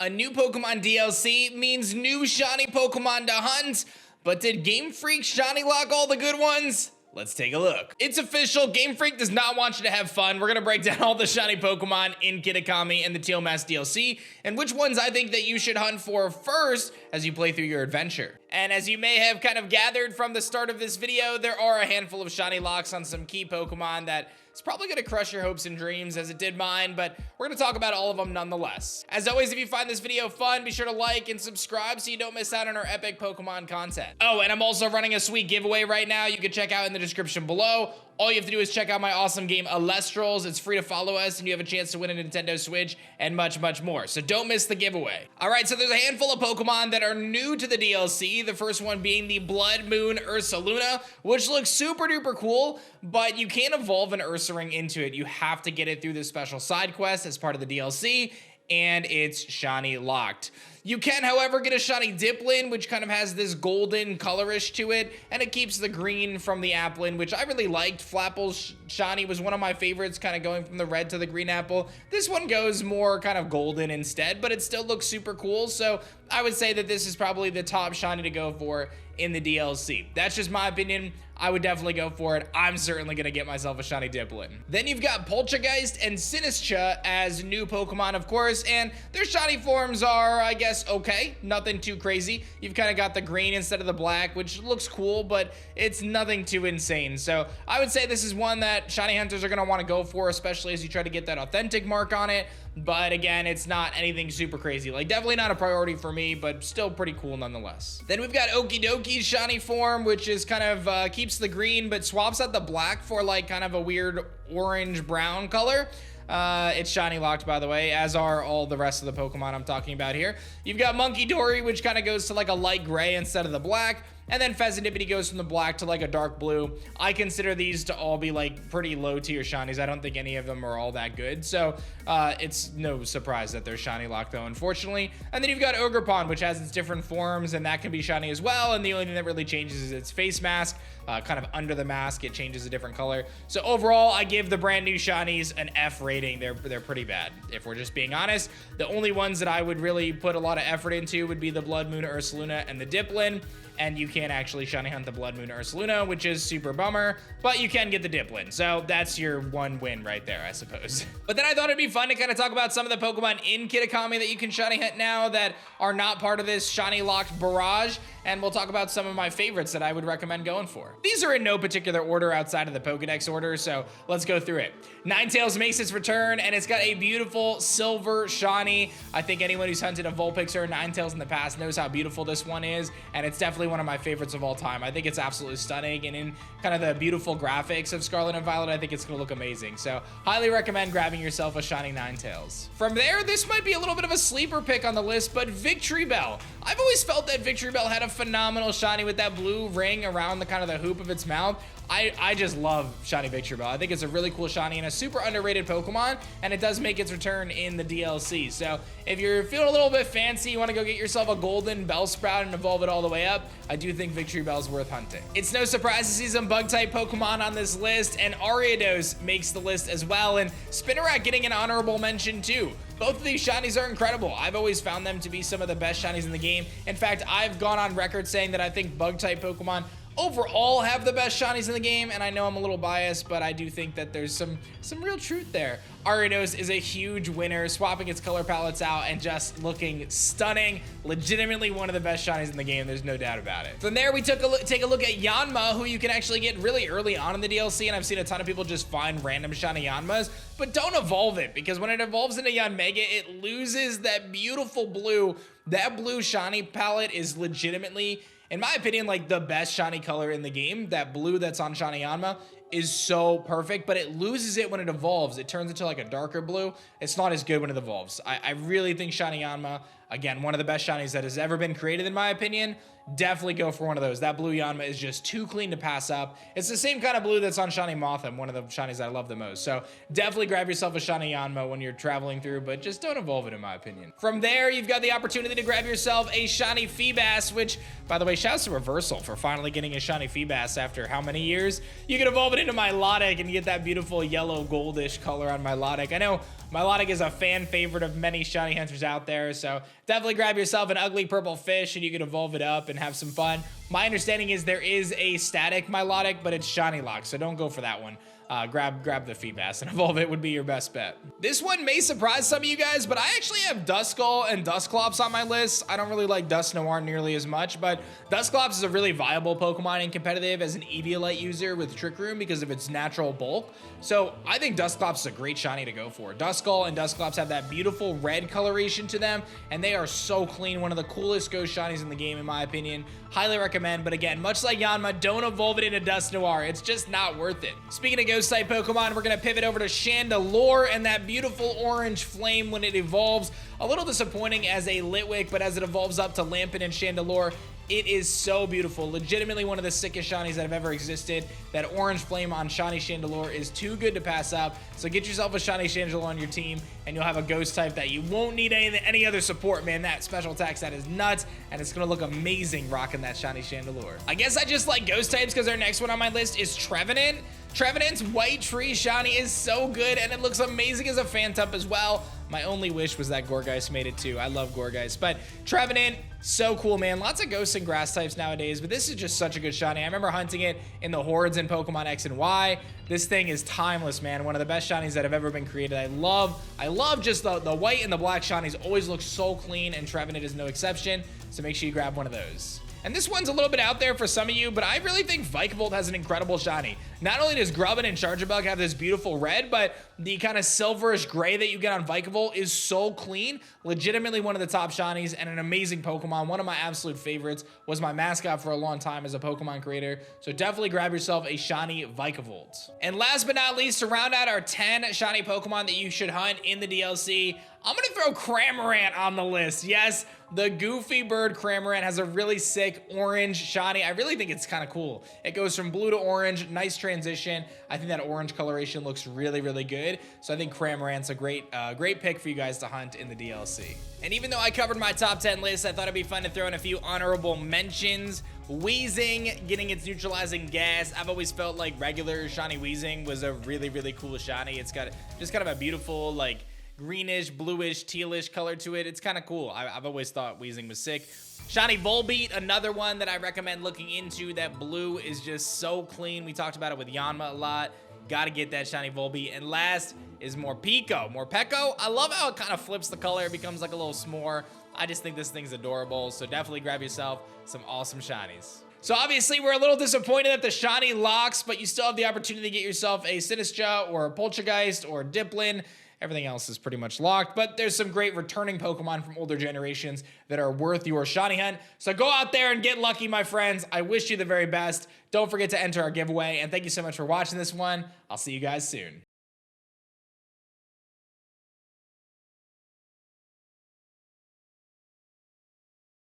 A new Pokemon DLC means new shiny Pokemon to hunt, but did Game Freak shiny lock all the good ones? Let's take a look. It's official, Game Freak does not want you to have fun. We're gonna break down all the shiny Pokemon in Kitakami and the Teal Mask DLC, and which ones I think that you should hunt for first as you play through your adventure. And as you may have kind of gathered from the start of this video, there are a handful of shiny locks on some key Pokemon that it's probably gonna crush your hopes and dreams as it did mine, but we're gonna talk about all of them nonetheless. As always, if you find this video fun, be sure to like and subscribe so you don't miss out on our epic Pokemon content. Oh, and I'm also running a sweet giveaway right now you can check out in the description below. All you have to do is check out my awesome game, Alestrals. It's free to follow us, and you have a chance to win a Nintendo Switch and much, much more. So don't miss the giveaway. All right, so there's a handful of Pokemon that are new to the DLC. The first one being the Blood Moon Ursaluna, which looks super duper cool, but you can't evolve an Ursaring into it. You have to get it through this special side quest as part of the DLC, and it's shiny locked. You can, however, get a shiny Diplin, which kind of has this golden colorish to it, and it keeps the green from the Applin, which I really liked. Flapple's shiny was one of my favorites, kind of going from the red to the green apple. This one goes more kind of golden instead, but it still looks super cool, so I would say that this is probably the top shiny to go for in the DLC. That's just my opinion. I would definitely go for it. I'm certainly gonna get myself a shiny Diplin. Then you've got Poltergeist and Sinistcha as new Pokemon, of course, and their shiny forms are, I guess, okay. Nothing too crazy. You've kind of got the green instead of the black, which looks cool, but it's nothing too insane. So I would say this is one that shiny hunters are gonna wanna go for, especially as you try to get that authentic mark on it. But again, it's not anything super crazy. Like, definitely not a priority for me, but still pretty cool nonetheless. Then we've got Okidoki's shiny form, which is kind of keeps the green, but swaps out the black for like kind of a weird orange-brown color. It's shiny locked, by the way, as are all the rest of the Pokemon I'm talking about here. You've got Monkey Dory, which kind of goes to like a light gray instead of the black. And then Pheasantipity goes from the black to like a dark blue. I consider these to all be like pretty low tier shinies. I don't think any of them are all that good. So it's no surprise that they're shiny locked though, unfortunately. And then you've got Ogerpon, which has its different forms, and that can be shiny as well. And the only thing that really changes is its face mask. Kind of under the mask, it changes a different color. So overall, I give the brand new shinies an F rating. They're pretty bad, if we're just being honest. The only ones that I would really put a lot of effort into would be the Blood Moon Ursaluna and the Diplin. And you can't actually shiny hunt the Blood Moon Ursaluna, which is super bummer, but you can get the Diplin. So that's your one win right there, I suppose. But then I thought it'd be fun to kind of talk about some of the Pokemon in Kitakami that you can shiny hunt now that are not part of this shiny locked barrage. And we'll talk about some of my favorites that I would recommend going for. These are in no particular order outside of the Pokedex order, so let's go through it. Ninetales makes its return, and it's got a beautiful silver shiny. I think anyone who's hunted a Vulpix or a Ninetales in the past knows how beautiful this one is, and it's definitely one of my favorites of all time. I think it's absolutely stunning, and in kind of the beautiful graphics of Scarlet and Violet, I think it's gonna look amazing. So highly recommend grabbing yourself a shiny Ninetales. From there, this might be a little bit of a sleeper pick on the list, but Victory Bell. I've always felt that Victory Bell had a phenomenal shiny with that blue ring around the kind of the hoop of its mouth. I just love shiny Victory Bell. I think it's a really cool shiny and a super underrated Pokemon, and it does make its return in the DLC. So if you're feeling a little bit fancy, you want to go get yourself a golden Bellsprout and evolve it all the way up, I do think Victory Bell's worth hunting. It's no surprise to see some bug-type Pokemon on this list, and Ariados makes the list as well, and Spinarak getting an honorable mention too. Both of these shinies are incredible. I've always found them to be some of the best shinies in the game. In fact, I've gone on record saying that I think bug-type Pokemon overall have the best shinies in the game, and I know I'm a little biased, but I do think that there's some real truth there. Ariados is a huge winner, swapping its color palettes out and just looking stunning. Legitimately one of the best shinies in the game, there's no doubt about it. From there, we take a look at Yanma, who you can actually get really early on in the DLC, and I've seen a ton of people just find random shiny Yanmas, but don't evolve it, because when it evolves into Yanmega, it loses that beautiful blue. That blue shiny palette is legitimately, in my opinion, like the best shiny color in the game. That blue that's on shiny Yanma is so perfect, but it loses it when it evolves. It turns into like a darker blue. It's not as good when it evolves. I really think shiny Yanma, again, one of the best shinies that has ever been created in my opinion. Definitely go for one of those. That blue Yanma is just too clean to pass up. It's the same kind of blue that's on shiny Mothim, one of the shinies that I love the most. So definitely grab yourself a shiny Yanma when you're traveling through, but just don't evolve it in my opinion. From there, you've got the opportunity to grab yourself a shiny Feebas, which, by the way, shouts to Reversal for finally getting a shiny Feebas after how many years? You can evolve it into Milotic and get that beautiful yellow goldish color on Milotic. I know Milotic is a fan favorite of many shiny hunters out there, so definitely grab yourself an ugly purple fish and you can evolve it up and have some fun. My understanding is there is a static Milotic, but it's shiny locked, so don't go for that one. Grab the Feebas and evolve it would be your best bet. This one may surprise some of you guys, but I actually have Duskull and Dusclops on my list. I don't really like Dusknoir nearly as much, but Dusclops is a really viable Pokemon in competitive as an Eviolite user with Trick Room because of its natural bulk. So I think Dusclops is a great shiny to go for. Duskull and Dusclops have that beautiful red coloration to them, and they are so clean. One of the coolest ghost shinies in the game, in my opinion. Highly recommend, but again, much like Yanma, don't evolve it into Dusknoir. It's just not worth it. Speaking of ghost type Pokemon, we're gonna pivot over to Chandelure and that beautiful orange flame when it evolves. A little disappointing as a Litwick, but as it evolves up to Lampent and Chandelure, it is so beautiful. Legitimately one of the sickest shinies that have ever existed. That orange flame on shiny Chandelure is too good to pass up. So get yourself a shiny Chandelure on your team and you'll have a ghost type that you won't need any other support, man. That special attack set is nuts and it's gonna look amazing rocking that shiny Chandelure. I guess I just like ghost types because our next one on my list is Trevenant. Trevenant's White Tree shiny is so good and it looks amazing as a Phantump as well. My only wish was that Gourgeist made it too. I love Gourgeist, but Trevenant, so cool, man. Lots of ghosts and grass types nowadays, but this is just such a good shiny. I remember hunting it in the hordes in Pokemon X and Y. This thing is timeless, man. One of the best shinies that have ever been created. I love just the white and the black shinies always look so clean, and Trevenant is no exception, so make sure you grab one of those. And this one's a little bit out there for some of you, but I really think Vikavolt has an incredible shiny. Not only does Grubbin and Charjabug have this beautiful red, but the kind of silverish gray that you get on Vikavolt is so clean. Legitimately one of the top shinies and an amazing Pokemon. One of my absolute favorites, was my mascot for a long time as a Pokemon creator. So definitely grab yourself a shiny Vikavolt. And last but not least, to round out our 10 shiny Pokemon that you should hunt in the DLC, I'm gonna throw Cramorant on the list. Yes, the Goofy Bird Cramorant has a really sick orange shiny. I really think it's kind of cool. It goes from blue to orange, nice transition. I think that orange coloration looks really, really good. So I think Cramorant's a great pick for you guys to hunt in the DLC. And even though I covered my top 10 list, I thought it'd be fun to throw in a few honorable mentions. Weezing getting its neutralizing gas. I've always felt like regular shiny Weezing was a really, really cool shiny. It's got just kind of a beautiful, like, greenish, bluish, tealish color to it. It's kind of cool. I've always thought Weezing was sick. Shiny Volbeat, another one that I recommend looking into. That blue is just so clean. We talked about it with Yanma a lot. Gotta get that shiny Volbeat. And last is Morpeko. Morpeko, I love how it kind of flips the color. It becomes like a little s'more. I just think this thing's adorable. So definitely grab yourself some awesome shinies. So obviously we're a little disappointed at the shiny locks, but you still have the opportunity to get yourself a Sinistcha or a Poltergeist or a Dipplin. Everything else is pretty much locked, but there's some great returning Pokemon from older generations that are worth your shiny hunt. So go out there and get lucky, my friends. I wish you the very best. Don't forget to enter our giveaway, and thank you so much for watching this one. I'll see you guys soon.